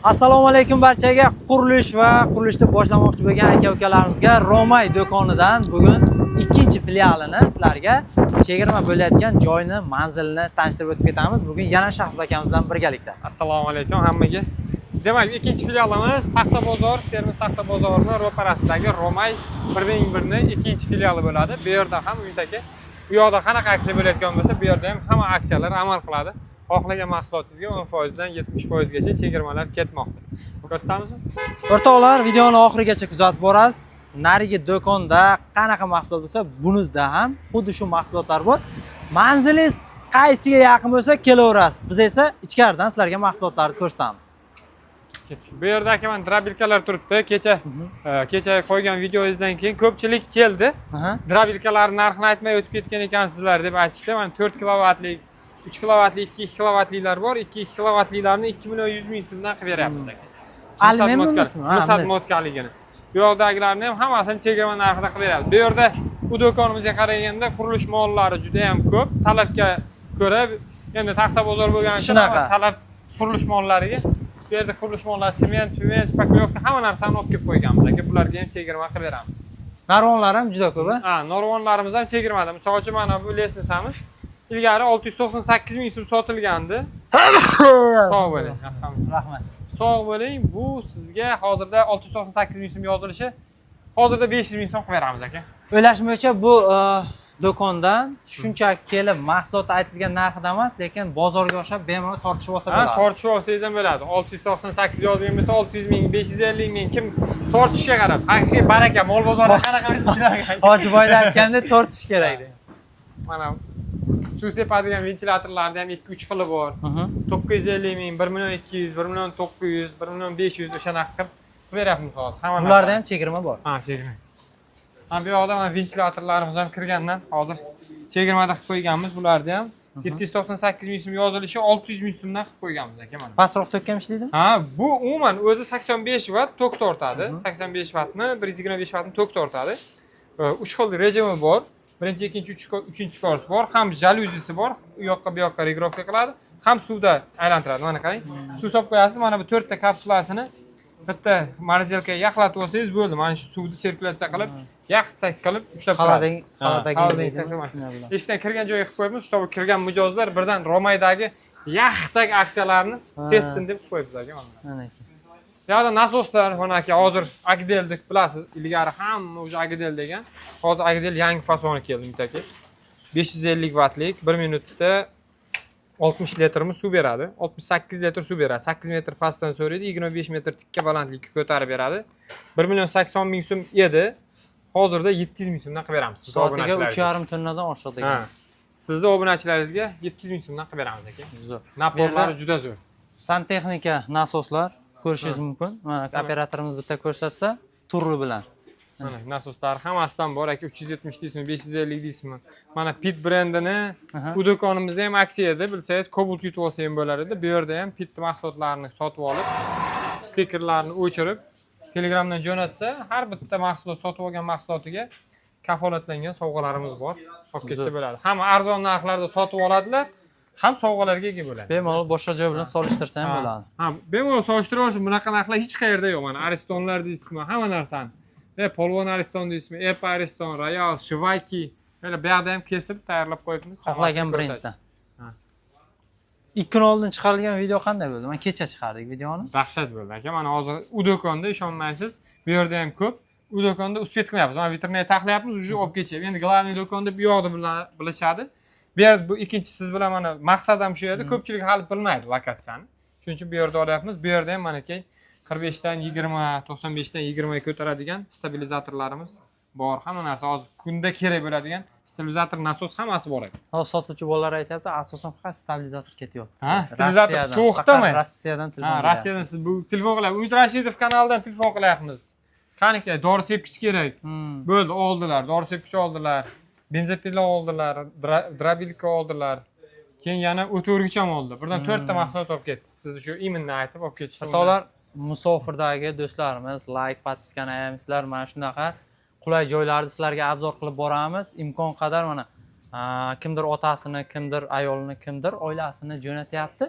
Assalomu alaykum barchaga. Qurilish va qurilishni boshlamoqchi bo'lgan aka-ukalarimizga Romay do'konidan bugun ikkinchi filialini sizlarga chegirma bo'layotgan joyni, manzilni tanishtirib o'tib ketamiz. Bugun yana Shahzod akamiz bilan birgalikda. Assalomu alaykum hammaga. Demak, ikkinchi filialimiz Taxta bozor, Termiz Taxta bozorining ro'parasidagi Romay 1/1 ning ikkinchi filiali bo'ladi. Bu yerda ham uytaki, bu yoqda qanaqa aksiya bo'layotgan bo'lsa, bu yerda ham hamma aksiyalar amal qiladi. Xohlagan mahsulotingizga 10% dan 70% gacha chegirmalar ketmoqda. Ko'rsatamizmi? O'rtoqlar, videoni oxirigacha kuzatib borasiz. Narigi do'konda qanaqa mahsulot bo'lsa, bunizda ham xuddi shu mahsulotlar bor. Manzilingiz qaysiga yaqin bo'lsa, kelaverasiz. Biz esa ichkaridan sizlarga mahsulotlarni ko'rsatamiz. Bu yerda aka men drabilkalar turibdi. Kecha qo'ygan videoyingizdan keyin ko'pchilik keldi. Drabilkalar narxini aytmay o'tib ketgan ekansizlar deb aytishdi. Mana 4 kilovatlik, 3 kilovatlik, 2 kilovatliklar bor. 2 kilovatliklarni 2 million 100 ming so'mdan qilib beryapmiz aka. Almenniymismi? Misat modkaligini. Bu yoqdagilarni ham hammasini chegirma narxida qilib beryapmiz. Bu yerda bu do'konimizga qaraganda qurilish mollari juda ham ko'p. Talabga ko'ra, endi Taxta bozor bo'lgani uchun talab qurilish mollariga bu yerda qurilish mollari, sement, paklovka hamma narsani olib kelib qo'yganmiz aka. Bularga ham chegirma qilib beramiz. Narvonlar ham juda ko'p, ha? Narvonlarimiz ham chegirmada. Misol uchun mana bu lesnisamiz ilgari 698 ming so'm sotilgandi. Sog' bo'ling. Rahmat. Sog' bo'ling. Bu sizga hozirda 698 ming so'm yozilishi, hozirda 500 ming so'm qilib beramiz aka. O'ylashim bo'yicha bu do'kondan shunchaki kelib mahsulot aytilgan narxida emas, lekin bozorga o'xshab bemalol tortishib olsa bo'ladi. Ha, tortishib olsangiz ham bo'ladi. 698 yozilgan bo'lsa 600 ming, 550 ming kim tortishga qarab. Haqiqiy baraka, mol bozorda qanaqa bo'lsa shunaqa. Hojiboyda aytganda tortish kerak edi. Mana suv sepadigan ventilyatorlarda ham 2-3 xili bor. 950 ming, 1 million 200, 1 million 900, 1 million 500 o'shanaqa qilib beryapmiz hozir. Hamma bularda ham chegirma bor. Ha, chegirma. Ha, bu yoqda mana ventilyatorlarimiz ham kirgandan hozir chegirmada qilib qo'yganmiz. Bularda ham 798 ming so'm yozilishi 600 ming so'mdan qilib qo'yganmiz aka mana. Pastroq tokka ham ishlaydi? Ha, bu umuman o'zi 85 watt tok tortadi. 85 wattni, 125 wattni tok tortadi. 3 xil rejimi bor. Birinchi, ikkinchi, uchinchi kors bor. Ham jaluzisi bor. U yoqqa bu yoqqa regrovka qiladi. Ham suvda aylantiradi. Mana qarang. Suv solib qo'yasiz. Mana bu 4 ta kapsulasini bitta morzelkaga yaxlatib olsangiz bo'ldi. Mana shu suvni sirkulyatsiya qilib, yaxtak qilib ushlab turadi. Xaladagi. Ishdan kirgan joyga qilib qo'yibmiz. Shu kirgan mijozlar birdan Romaydagi yaxtak aksiyalarini sessin deb qo'yibmiz aka mana. Yo'qda nasoslar, mana aka hozir Agdel deb bilasiz. Ilgari hamma o'sha Agdel degan. Hozir Agdel yangi fasoni keldi aka. 550 wattlik 1 minutda 60 litrmi suv beradi. 68 litr suv beradi. 8 metr pastdan so'raydi, 25 metr tikka balandlikka ko'tarib beradi. 1 million 80 ming so'm edi. Hozirda 700 ming so'mdan qilib beramiz. Soatiga 3,5 tonnadan oshadi ekan. Sizning obunachilaringizga 700 ming so'mdan qilib beramiz aka. Zo'r. Naporlari juda zo'r. Santexnika nasoslar ko'rishingiz mumkin. Mana operatorimiz bitta ko'rsatsa, turli bilan. Mana nasoslar hammasidan bor aka. 370 deysizmi, 550 deysizmi. Mana Pit brendini bu do'konimizda ham aksiya edi. Bilsangiz, Cobalt yutib olsa ham bo'lar edi. Bu yerda ham Pit mahsulotlarini sotib olib, stikerlarni o'chirib, Telegramdan jo'natsa, har bitta mahsulot sotib olgan mahsulotiga kafolatlangan sovg'alarimiz bor. Olib ketsa bo'ladi. Hamma arzon narxlarda sotib oladilar. Ham sovg'alarga ega bo'ladi. Bemalol boshqa joy bilan solishtirsa ham bo'ladi. Ha, bemalol solishtirib olsin. Bunaqa narxlar hech qayerda yo'q. Mana Aristonlar deysizmi, hamma narsani. Polvon Ariston deysizmi, Epa Ariston, Royal, Shivaki, mana bu yerda ham kesib tayyorlab qo'yibmiz. Xohlagan brenddan. 2 kun oldin chiqarilgan video qanday bo'ldi? Men kecha chiqardik videoni. Dahshat bo'ldi aka. Mana hozir u do'konda ishonmaysiz, bu yerda ham ko'p. U do'konda uspet qilmayapmiz. Mana vitringa taxlayapmiz, uje olib ketishadi. Endi главный do'konda bu yoqda bilishadi. Bu yer bu ikkinchi siz bilan mana maqsad ham shu edi. Ko'pchilik hali bilmaydi lokatsiyani. Shuning uchun bu yerda olyapmiz. Bu yerda ham mana 45 dan 20, 95 dan 20 ga ko'taradigan stabilizatorlarimiz bor. Hamma narsa hozir kunda kerak bo'ladigan stabilizator, nasos hammasi bor edi. Hozir sotuvchi bolalar aytayapti, asosan faqat stabilizator ketyapti. Ha, stabilizator to'xtamay. Rossiyadan telefon. Ha, Rossiyadan siz bu telefon qilyapsiz. Umid Rashidov kanalidan telefon qilyapmiz. Qaniki dori sepkich kerak. Bo'ldi, oldilar. Dori sepkich oldilar. Benzopila oldilar, drabilka oldilar. Keyin yana o'to'rgich ham oldi. Birdan 4 ta mahsulot olib ketdi. Sizni shu iminni aytib olib ketishdi. Xatolar musofirdagi do'stlarimiz, like, podpiskani ayamizlar. Mana shunaqa qulay joylarni sizlarga obzor qilib boramiz. Imkon qadar mana kimdir otasini, kimdir ayolini, kimdir oilasini jo'natyapti.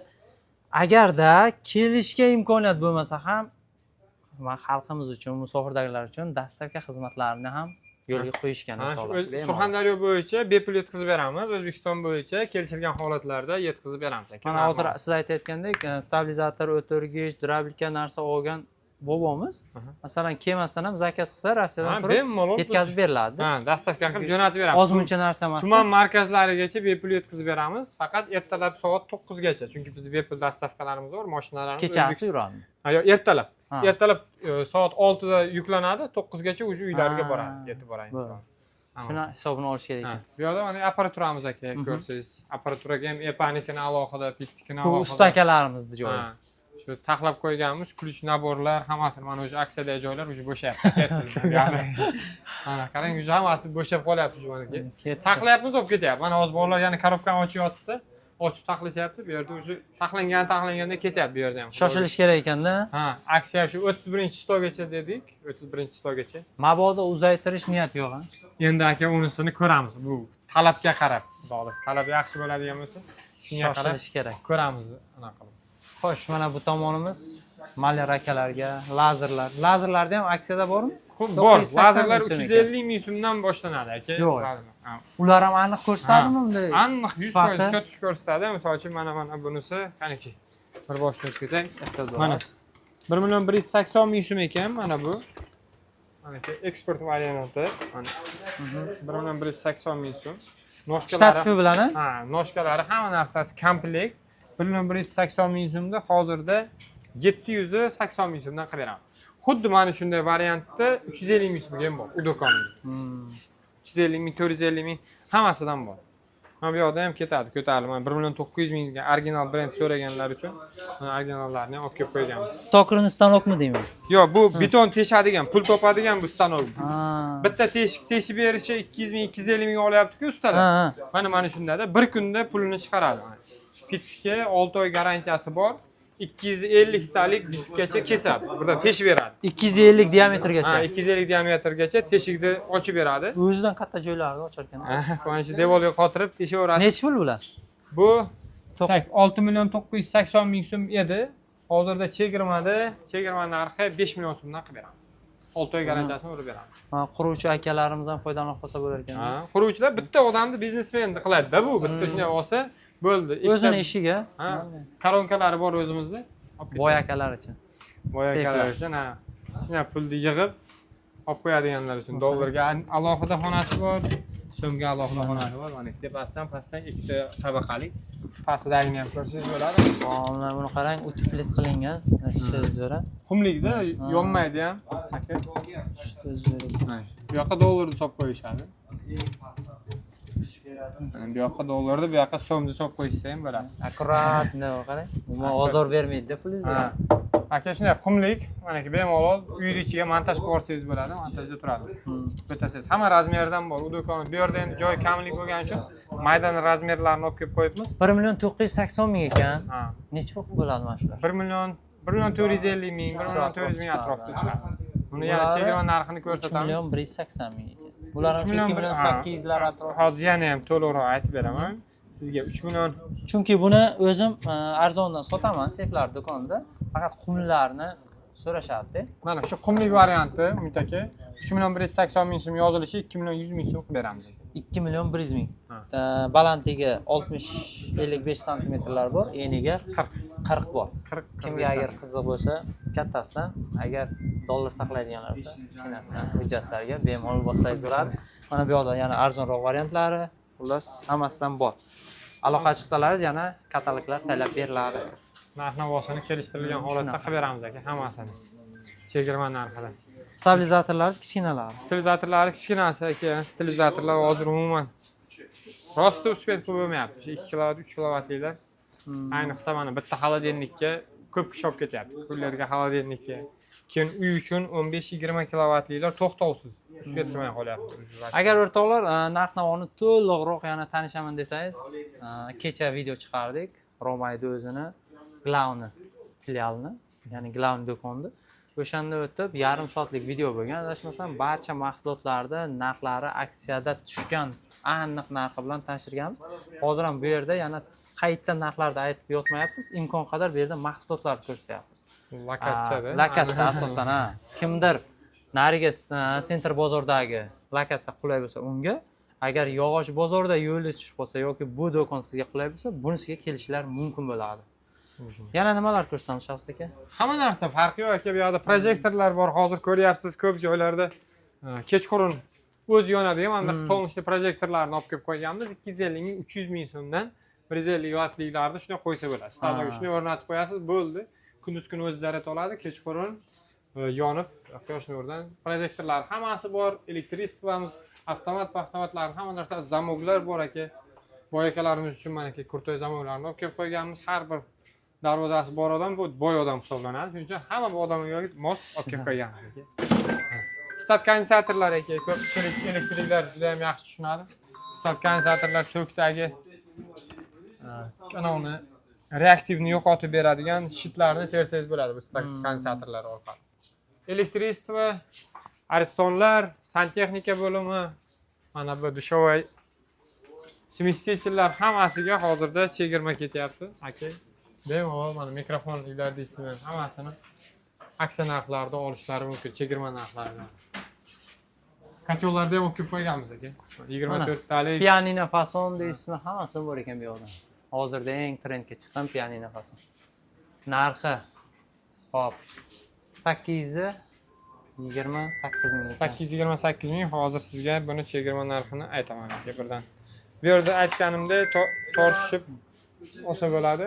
agarda kelishga imkoniyat bo'lmasa ham man xalqimiz uchun, musofirdagilar uchun dastavka xizmatlarini ham yo'lga qo'yishgan. Surxondaryo bo'yicha bepul yetkazib beramiz. O'zbekiston bo'yicha kelishilgan holatlarda yetkazib beramiz. Mana hozir siz aytayotgandek, stabilizator, o'tirgich, drablika narsa olgan bobomiz, masalan, kelmasdan ham zakaz qilsa, Rossiyadan turib yetkazib beriladi. Ha, dastavka qilib jo'natib beramiz. Ozmuncha narsa emas. Tuman markazlarigacha bepul yetkazib beramiz, faqat ertalab soat 9 gacha. Chunki bizda bepul dastavkalarimiz bor, mashinalarimiz kechasi yuradimi? Ha, yo'q, ertalab. Ertalab soat 6 da yuklanadi, 9 gacha o'sha uylariga boradi, yetib boradi. Shuni hisobini olish kerak ekan. Bu yerda mana apparaturamiz aka, ko'rsangiz, apparaturaga ham epanikini alohida, pitnikini Bu alohida. usta akalarimizni joyi. Shu taxlab qo'yganmiz, ключ naborlar, hammasini mana o'sha aksiyadagi joylar o'sha bo'shyapti. Ya'ni mana qarang, o'sha hammasi bo'shab qolyapti shu yerga. Taxlayapmiz, olib ketyapti. Mana hozir bolalar yana korobkani ochib yotibdi. Ochib taxlashyapti. Bu yerda o'sha taxlanganda ketyapti bu yerda ham. Shoshilish kerak ekanda. Ha, aksiya shu 31-stolgacha dedik, 31-stolgacha. Mabodo uzaytirish niyati yo'q, ha? Endi aka unisini ko'ramiz. Bu talabga qarab, xolos. Talab yaxshi bo'ladigan bo'lsa, shunga qarab Shoshilish kerak. ko'ramiz anaqa qilib. Xo'sh, mana bu tomonimiz maler akalarga, lazerlar. Lazerlarda ham aksiyada bormi? Bor. Lazerlar 350 ming so'mdan boshlanadi aka. Yo'q. Ular ham aniq ko'rsatadimi bunday? Aniq 100% cho'tki ko'rsatadi. Misol uchun mana bunisi qaniki? Bir boshlab ketay. Mana 1,180 ming so'm ekan mana bu. Mana eksport varianti. Mana 1,180 ming so'm. Shtatifi bilan, ha, noshkalari hamma narsasi komplekt. 1,180 ming so'mda hozirda 780 ming so'mdan qilib beramiz. Xuddi mana shunday variantda 350 ming so'mga ham bor u do'konimizda. 350 ming, 450 ming hammasidan bor. Mana bu yoqda ham ketadi, ko'tarilib. Mana 1,900 mingga original brend so'raganlar uchun mana originallarni ham olib kelib qo'yganmiz. Tokrin stanokmi deyman? Yo'q, bu beton teshadigan, pul topadigan bu stanok. Bitta teshib berishi 200 ming, 250 ming olyapti-ku ustalar. Mana shundada bir kunda pulini chiqaradi. Pitga 6 oy garantiyasi bor. 250 litalik diskgacha kesadi. Burada teshib beradi. 250 diametrgacha. Ha, 250 diametrgacha teshikni ochib beradi. O'zidan katta joylarni ochar ekan. Mana shu devorga qotirib teshaverasiz. Necha pul bular? Bu 6,980 ming so'm edi. Hozirda chegirma narxi 5 million so'mdan qilib beramiz. 6 oy garantiyasini urib beramiz. Quruvchi akalarimiz ham foydalanib qolsa bo'lar ekan. Quruvchilar bitta odamni biznesmen qiladi-da bu. Bitta shunday olsa bo'ldi. O'zini ishiga. Koronkalari bor o'zimizda. Boy akalar uchun. Boy akalar uchun, ha. Shuna pulni yig'ib olib qo'yadiganlar uchun dollarga alohida xonasi bor, so'mga alohida xonasi bor. Mana tepasidan pastdan ikkita tabaqali. Pastidagini ham ko'rsangiz bo'ladi. Mana buni qarang, utiplet qilingan. Shizora. Qumlikda yonmaydi ham, aka. Bu yoqqa dollarni solib qo'yishadi. Bu yoqqa dollarni, bu yoqqa so'mni solib qo'yishsa ham bo'ladi. Akkurat, nima qarang. Umuman ozor bermaydi-da pulingizga. Aka shunday qumlik, manaki bemalol uyni ichiga montaj qilib olsangiz bo'ladi, montajda turadi. Ko'tarsangiz hamma razmerdan bor. U do'kon bu yerda endi joy kamlik bo'lgani uchun maydan razmerlarni olib kelib qo'yibmiz. 1,980 ming ekan. Necha pul bo'ladi mana shular? 1,450 ming, 1,400 ming atrofida chiqadi. Buni yana chegirma narxini ko'rsatamiz. 1,180 ming ekan. Bular ham 2,800 lar atrofida. Hozir yana ham to'liqroq aytib beraman. Sizga 3 million. Chunki buni o'zim arzondan sotaman, seflar do'konida. Faqat qumlarni so'rashadi. Mana shu qumlik varianti, Umid aka, 3,180 ming so'm yozilishi 2,100 ming so'm qilib beramiz. 2,100 ming. Balandligi 60-55 santimetrlar bor, eniga 40 bor. Kimga agar qiziq bo'lsa, kattasidan, agar dollar saqlaydiganlar bo'lsa, kichkinasidan hujjatlarga bemalol bossangiz bo'ladi. Mana bu yoqda yana arzonroq variantlari, xullas hammasidan bor. Aloqa chiqsalaringiz yana kataloglar tayyorlab beriladi. Narx-navosini kelishtirilgan holatda qilib beramiz aka, hammasini. Chegirma narxida. Stabilizatorlar kichkinalari. Stabilizatorlari kichkinasi aka, stabilizatorlar hozir umuman rosti uspet bo'lmayapti. O'sha 2 kilovat, 3 kilovatliklar. Ayniqsa mana bitta xolodilnikka ko'p kishi olib ketyapti. Kunlarga xolodilnikka. Keyin uy uchun 15-20 kilovatliklar to'xtovsiz uspet qilmay qolyapti. Agar o'rtoqlar narx-navoni to'liqroq yana tanishaman desangiz, kecha video chiqardik. Romayda o'zini Glauni filialini ya'ni glavniy do'konda. O'shanda o'tib yarim soatlik video bo'lgan. Adashmasam barcha mahsulotlarda narxlari aksiyada tushgan aniq narxi bilan tanishtirganmiz. Hozir ham bu yerda yana qayta narxlarni aytib yotmayapmiz. Imkon qadar bu yerda mahsulotlarni ko'rsatyapmiz. Lokatsiyada. Lokatsiya asosan ha. Kimdir narigi sentr bozordagi lokatsiya qulay bo'lsa unga, agar yog'och bozorda yo'lingiz tushib qolsa yoki bu do'kon sizga qulay bo'lsa, bunisiga kelishlar mumkin bo'ladi. Yana nimalar ko'rsatamiz Shaxs aka? Hamma narsa farqi yo'q aka. Bu yerda projektorlar bor. Hozir ko'ryapsiz, ko'p joylarda kechqurun o'zi yonadigan mana bunday to'ng'ishli projektorlarni olib kelib qo'yganmiz. 250 ming, 300 ming so'mdan 150 wattliklarni shunday qo'ysa bo'ladi. Stolga shunday o'rnatib qo'yasiz, bo'ldi. Kunduz kuni o'zi zaryad oladi, kechqurun yonib quyosh nuridan projektorlar hammasi bor. Elektristimiz, avtomatlar, hamma narsa, zamoklar bor aka. Boy akalarimiz uchun mana aka kurtoy zamoklarni olib kelib qo'yganmiz. Har bir darvozasi bor odam bu boy odam hisoblanadi. Shuning uchun hamma bu odamga mos olib kelib qo'yganmiz aka. Stat kondensatorlar aka, ko'pchilik elektriklar juda ham yaxshi tushunadi. Stat kondensatorlar tokdagi kanalni reaktivni yo'qotib beradigan shitlarni tersangiz bo'ladi bu stat kondensatorlar orqali. Elektrичество, aristonlar, santexnika bo'limi, mana bu dushovoy smestителlar hammasiga hozirda chegirma ketyapti aka. Bemalol mana mikrofonliklar deysizmi, hammasini aksiya narxlarida olishlari mumkin, chegirma narxlarida. Katyollarda ham olib kelib qo'yganmiz aka. 24 talik. Pianino fason deysizmi, hammasi bor ekan bu yoqda. Hozirda eng trendga chiqqan pianino fason. Narxi hop 828 ming. 828 ming. Hozir sizga buni chegirma narxini aytaman aka birdan. Bu yerda aytganimdek tortishib olsa bo'ladi.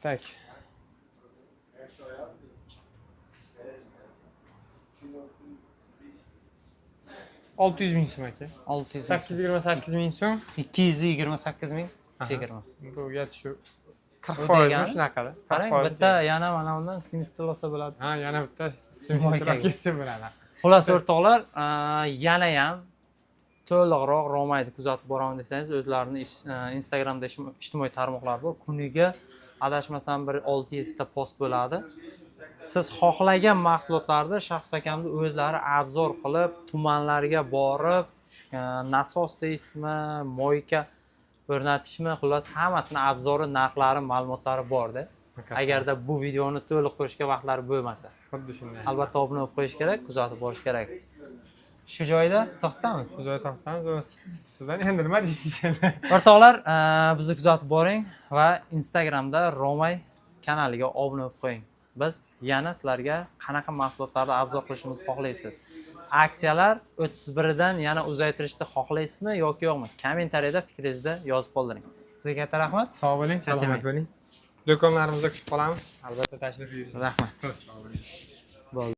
Tak. $600 ming so'm aka. 828 ming so'm. 228 ming chegirma. Bu shu 40% shunaqada. Qarang, bitta yana mana bundan simstil olsa bo'ladi. Ha, yana bitta simstil ketsa bo'ladi. Xullas o'rtoqlar, yana ham to'liqroq Romayni kuzatib boraman desangiz, o'zlarining Instagramda ijtimoiy tarmoqlar bor. Kuniga adashmasam bir 6-7 ta post bo'ladi. Siz xohlagan mahsulotlarni Shaxs akamni o'zlari obzor qilib, tumanlarga borib, nasos deysizmi, moyka o'rnatishmi, xullas hammasini obzori, narxlari, ma'lumotlari bor-da. Agarda bu videoni to'liq ko'rishga vaqtlari bo'lmasa, xuddi shunday. Albatta obuna bo'lib qo'yish kerak, kuzatib borish kerak. Shu joyda to'xtamiz. Shu joyda to'xtamiz. Sizdan endi nima deysiz? O'rtoqlar, bizni kuzatib boring va Instagramda Romay kanaliga obuna bo'lib qo'ying. Biz yana sizlarga qanaqa mahsulotlarni obzor qilishimizni xohlaysiz? Aksiyalar 31dan yana uzaytirishni xohlaysizmi yoki yo'qmi? Kommentariyada fikringizni yozib qoldiring. Sizga katta rahmat. Sog' bo'ling, salomat bo'ling. Do'konlarimizda kutib qolamiz. Albatta tashrif buyurasiz. Rahmat. Sog' bo'ling.